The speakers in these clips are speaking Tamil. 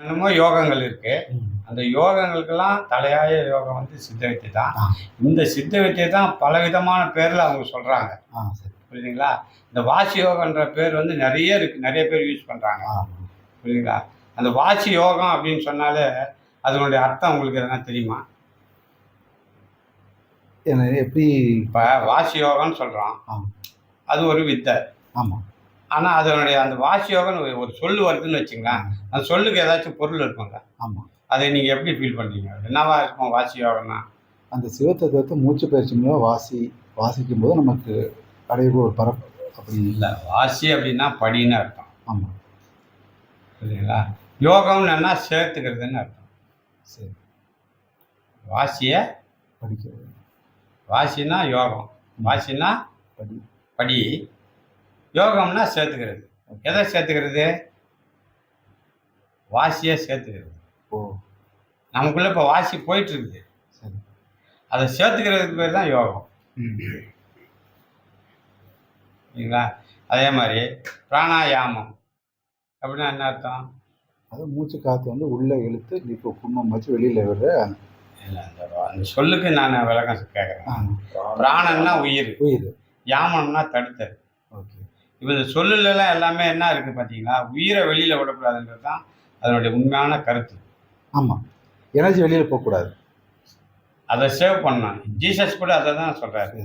என்னமோ யோகங்கள் இருக்கு. ம். அந்த யோகங்களுக்கெல்லாம் தலையாய யோகம் வந்து சித்த வித்தை தான். ஆ. இந்த சித்த வித்தை தான் பலவிதமான பேர்ல அவங்க சொல்றாங்க. சரி. புரியுதுங்களா? இந்த வாசி யோகன்ற பேர் வந்து நெறைய இருக்கு. நெறைய பேர் யூஸ் பண்றாங்க. புரியுதுங்களா? அந்த வாசி யோகம் அப்படின்னு சொன்னாலே, அதனுடைய அர்த்தம் உங்களுக்கு எதனா தெரியுமா? எப்படி? இப்ப வாசி யோகம்னு சொல்றோம். ஆமா. அது ஒரு வித்தை. ஆமா. ஆனா அதனுடைய அந்த வாசி யோகம்னு ஒரு சொல்லு வருதுன்னு வச்சுங்களேன். அந்த சொல்லுக்கு ஏதாச்சும் பொருள் இருக்குங்க. ஆமா. அதை நீங்க எப்படி ஃபீல் பண்றீங்க? என்னவா இருக்கும் வாசி யோகம்னா? அந்த சிவத்தத்துவத்தை மூச்சு பயிற்சி மூலம் வாசிக்கும்போது நமக்கு அடையக்கூடிய ஒரு பரப்பு அப்படி. இல்ல வாசி அப்படின்னா படின்னு அர்த்தம். ஆமா. புரியுதுங்களா? யோகம்னு என்ன சேர்த்துக்கிறதுன்னு அர்த்தம். சரி. வாசிய படிக்கிறது. வாசினா யோகம். வாசினா படி. படி. யோகம்னா சேர்த்துக்கிறது. எதை சேர்த்துக்கிறது? வாசியை சேர்த்துக்கிறது. ஓ. நமக்குள்ள இப்போ வாசி போயிட்டு இருக்குது. சரி. அதை சேர்த்துக்கிறதுக்கு பேர் தான் யோகம். சரிங்களா? அதே மாதிரி பிராணாயாமம் அப்படின்னா என்ன அர்த்தம்? அது மூச்சு காற்று வந்து உள்ளே இழுத்து இப்போ கும்மம் வச்சு வெளியில் விடுற. இல்லை அந்த சொல்லுக்கு நான் விளக்கம் கேட்குறேன். பிராணம்னா உயிர். யாமம்னா தடுத்தல். ஓகே. இப்போ இந்த சொல்லுலலாம் எல்லாமே என்ன இருக்குது பார்த்தீங்களா? உயிரை வெளியில் விடக்கூடாதுன்றது தான் அதனுடைய உண்மையான கருத்து. ஆமாம். எனர்ஜி வெளியில் போகக்கூடாது. அதை சேவ் பண்ணணும். ஜீசஸ் கூட அதை தான் சொல்கிறாரு.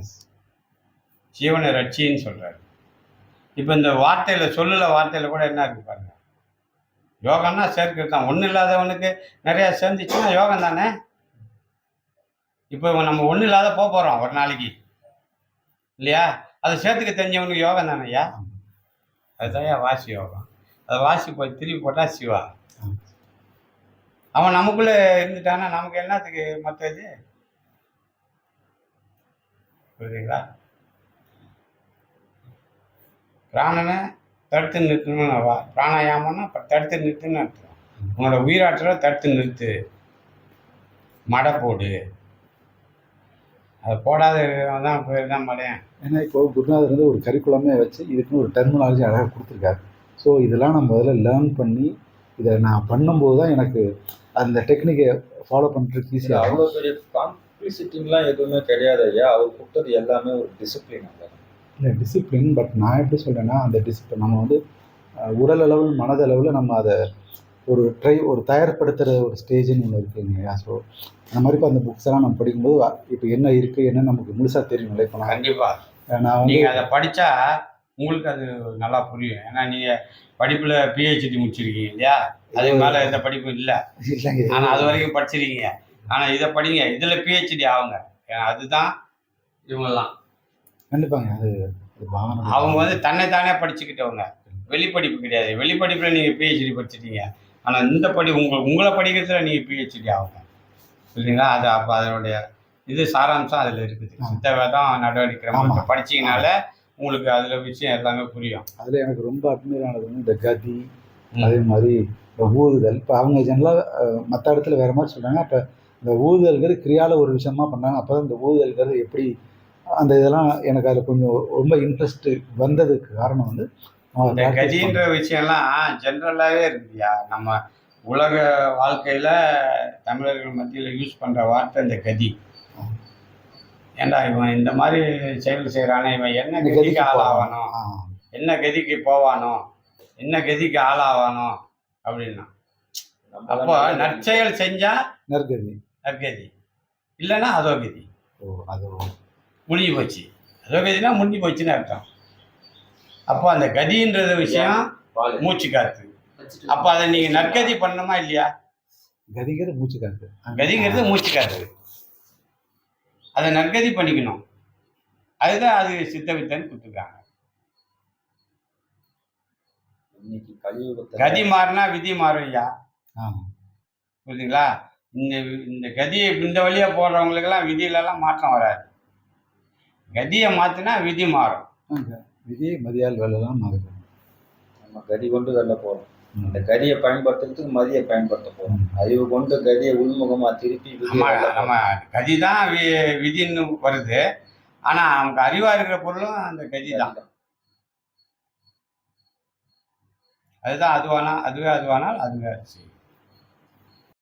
ஜீவனை ரட்சின்னு சொல்கிறாரு. இப்போ இந்த வார்த்தையில் வார்த்தையில் கூட என்ன இருக்குது பாருங்க. யோகம்னா சேர்க்கிறது தான். ஒன்றும் இல்லாதவனுக்கு நிறையா சேர்ந்துச்சுன்னா யோகம் தானே. இப்போ நம்ம ஒன்றும் இல்லாத போகிறோம் ஒரு நாளைக்கு இல்லையா? அதை சேர்த்துக்க தெரிஞ்சவனுக்கு யோகம் தானே ஐயா. அதுதான் வாசி யோகம். அதை வாசி போய் திருப்பி போட்டால் சிவா. அவன் நமக்குள்ளே இருந்துட்டானா நமக்கு என்னத்துக்கு மற்றது? புரியுதுங்களா? பிராணனை தடுத்து நிறுத்தணும்னு பிராணாயாமம்னா தடுத்து நிறுத்துன்னு அர்த்தம். உன்னோட உயிராற்றலை தடுத்து நிறுத்து. மடை போடு. அதை போடாத தான் பேர் தான் மடையன். ஏன்னா இப்போ குருநாதர் வந்து ஒரு கரிக்குலமே வச்சு இதுக்குன்னு ஒரு டெர்மினாலஜி அழகாக கொடுத்துருக்காரு. ஸோ இதெல்லாம் நம்ம முதல்ல லேர்ன் பண்ணி இதை நான் பண்ணும்போது தான் எனக்கு அந்த டெக்னிக்கை ஃபாலோ பண்ணுறதுக்கு ஈஸியாக. அவ்வளோ பெரிய காம்ப்ளிசிட்டின்லாம் எதுவுமே கிடையாது ஐயா. அவர் கொடுத்தது எல்லாமே ஒரு டிசிப்ளின். இல்லை டிசிப்ளின். பட் நான் எப்படி சொல்கிறேன்னா அந்த டிசிப்ளின் நம்ம வந்து உடல் அளவில் மனதளவில் நம்ம அதை ஒரு தயார்படுத்துகிற ஒரு ஸ்டேஜ்னு ஒன்று இருக்குங்க. ஸோ அந்த மாதிரி இப்போ அந்த புக்ஸ் எல்லாம் நம்ம படிக்கும்போது இப்போ என்ன இருக்குது என்ன நமக்கு முழுசாக தெரியும். இப்போ நான் கண்டிப்பாக நான் நீங்கள் அதை படித்தா உங்களுக்கு அது நல்லா புரியும். ஏன்னா நீங்கள் படிப்பில் பிஹெச்டி முடிச்சிருக்கீங்க இல்லையா? அது மேலே எந்த படிப்பும் இல்லை. ஆனால் அது வரைக்கும் படிச்சிருக்கீங்க. ஆனால் இதை படிங்க, இதில் பிஹெச்டி ஆகுங்க. ஏன்னா அதுதான் இவங்கெல்லாம் கண்டிப்பாங்க. அது அவங்க வந்து தன்னைத்தானே படிச்சுக்கிட்டவங்க. வெளிப்படிப்பு கிடையாது. வெளிப்படிப்பில் நீங்கள் பிஹெச்டி படிச்சிட்டீங்க. ஆனால் இந்த உங்களை படிக்கிறதுல நீங்கள் பிஹெச்டி ஆகுங்க. இல்லைங்களா? அது அப்போ அதனுடைய இது சாராம்சம் அதில் இருக்குது. சித்த வேதம் நடவடிக்கை படிச்சிங்கனால உங்களுக்கு அதில் விஷயம் எல்லாமே புரியும். அதில் எனக்கு ரொம்ப அட்மையர் ஆனது வந்து இந்த கதி, அதே மாதிரி இந்த ஊதுதல். இப்போ அவங்க ஜெனரலாக மற்ற இடத்துல வேறு மாதிரி சொல்கிறாங்க. இப்போ இந்த ஊதுதல்கள் கிரியாவில் ஒரு விஷயமா பண்ணாங்க. அப்போ தான் இந்த ஊதுதல்கள் எப்படி அந்த இதெல்லாம் எனக்கு அதில் கொஞ்சம் ரொம்ப இன்ட்ரெஸ்ட் வந்ததுக்கு காரணம் வந்து இந்த கதின்ற விஷயம்லாம் ஜென்ரலாகவே இருக்குதுயா. நம்ம உலக வாழ்க்கையில் தமிழர்கள் மத்தியில் யூஸ் பண்ணுற வார்த்தை இந்த கதி. ஏண்டா இவன் இந்த மாதிரி செயல் செய்கிறானே, இவன் என்ன கதிக்கு ஆளாவானோ, என்ன கதிக்கு போவானோ, என்ன கதிக்கு ஆளாவானோ அப்படின்னா. அப்போ நற்செயல் செஞ்சால் நற்கதி, இல்லைன்னா அதோ கதி. முடிஞ்சு போச்சு. அதோ கதினா முடிஞ்சு போச்சுன்னு அர்த்தம். அப்போ அந்த கதின்றது விஷயம் மூச்சு காத்து. அப்போ அதை நீங்கள் நற்கதி பண்ணணுமா இல்லையா? கதிங்கிறது மூச்சு காத்து. கதிங்கிறது மூச்சு காத்து. அதை நற்கதி பண்ணிக்கணும். அதுதான் அது சித்த வித்தைன்னு கொடுத்துருக்காங்க. கதி மாறினா விதி மாறும் ஐயா. புரியுதுங்களா? இந்த கதியை இந்த வழியா போடுறவங்களுக்கெல்லாம் விதியிலலாம் மாற்றம் வராது. கதியை மாற்றினா விதி மாறும். விதியை மதியால் வெள்ளலாம் மாறும். நம்ம கதி கொண்டு வெளில போகிறோம். அந்த கதியை பயன்படுத்துறதுக்கு மதியை பயன்படுத்த போகிறோம். அறிவு கொண்டு கதியை உள்முகமாக திருப்பி நம்ம கதி தான் விதின்னு வருது. ஆனால் நமக்கு அறிவாக இருக்கிற பொருளும் அந்த கதி தான். அதுதான் அதுவானால் அதுவே அதுவே